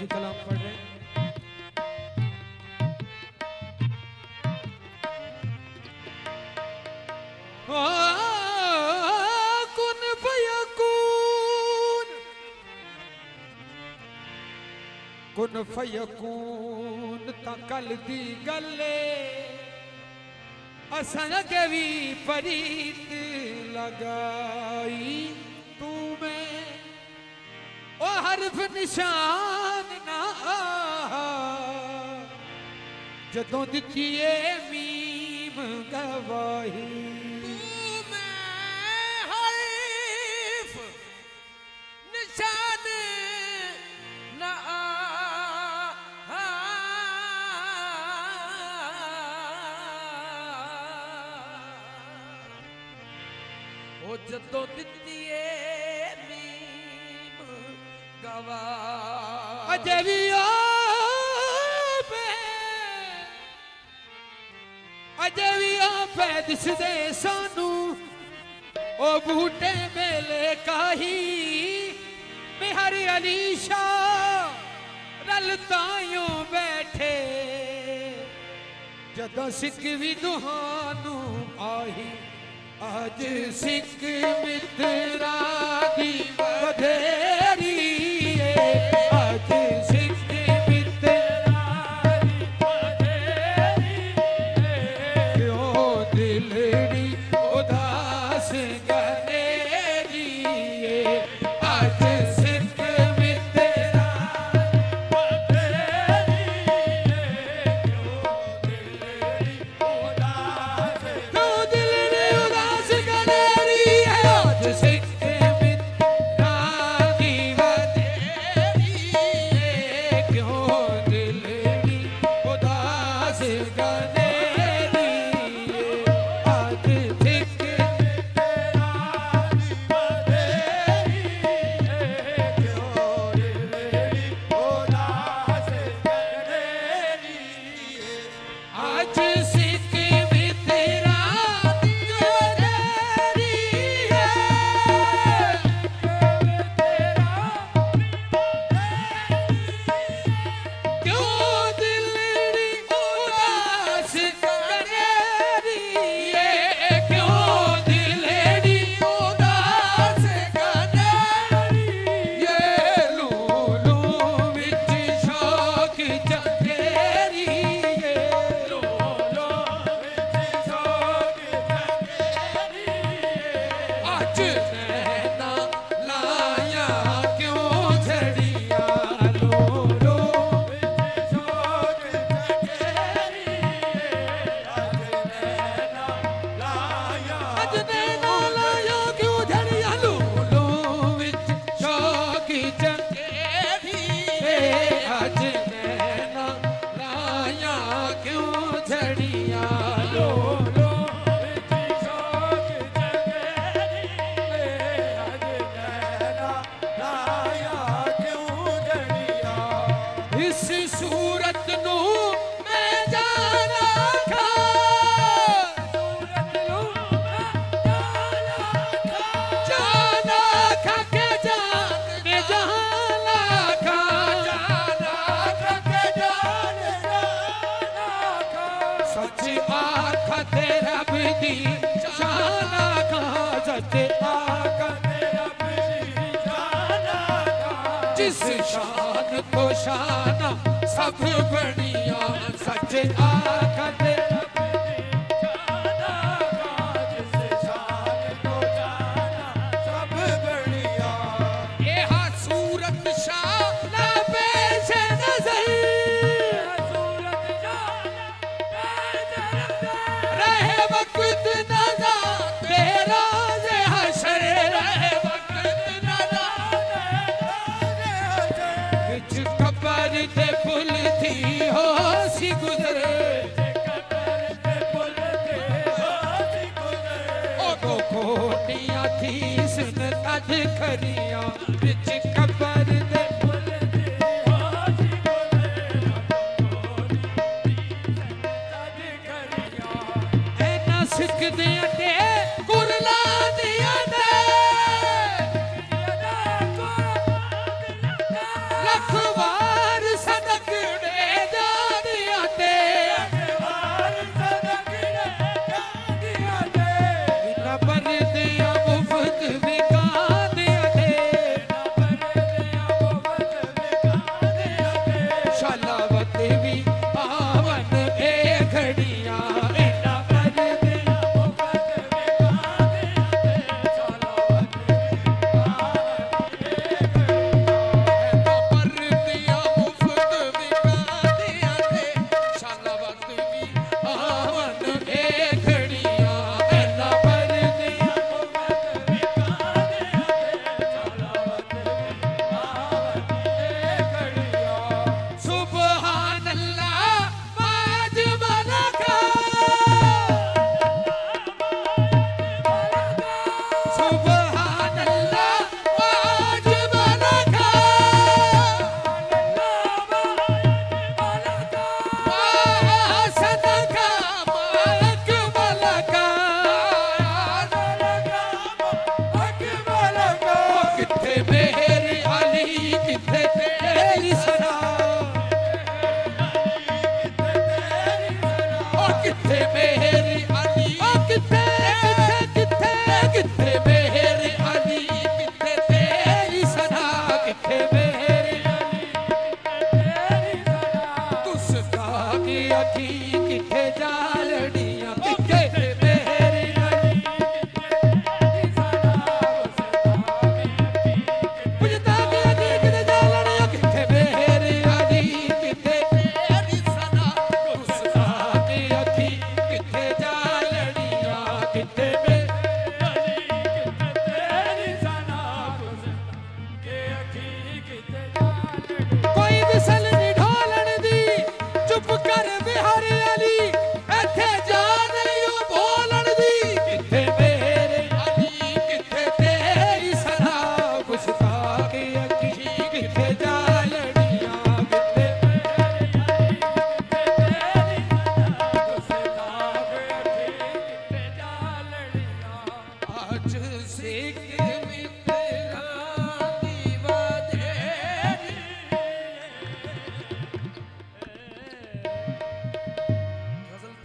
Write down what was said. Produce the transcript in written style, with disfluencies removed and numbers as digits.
अच्छी कलाम पढ़ रहे हैं। कुन फयकून, कुन फयकून ता कल दी गल्ले असां के भी परीत लगाई तू में ओ हरफ निशान ना जदों दिती ए मीम गवाही जदों दिती मीम गवा अजे भी पे दिसदे सानू ओ बूटे मेले काही मेहर अली शाह रल तायों बैठे जदों सिख भी दुहानू आही आज सिख मित्रा दी बधेरी आज सिख मित्रा दी बधेरी क्यों दिलड़ी उदास गनेरी आज सिख मित्रा दी बधेरी क्यों दिलड़ी उदास जिस शान को शाना सब बढ़िया सच आका तेरा जिस शान को शाना सब बढ़िया ये हा सूरत शाना पेश नजर सूरत शाना रहे वक्त नजा तेरा जे हशर रहे ते पुल थी हो सी गुजरे ओ को खोटियां थी सुन तज खरियां बिच कबर दे पुल थी हो सी गुजरे ऐ ना सिख दे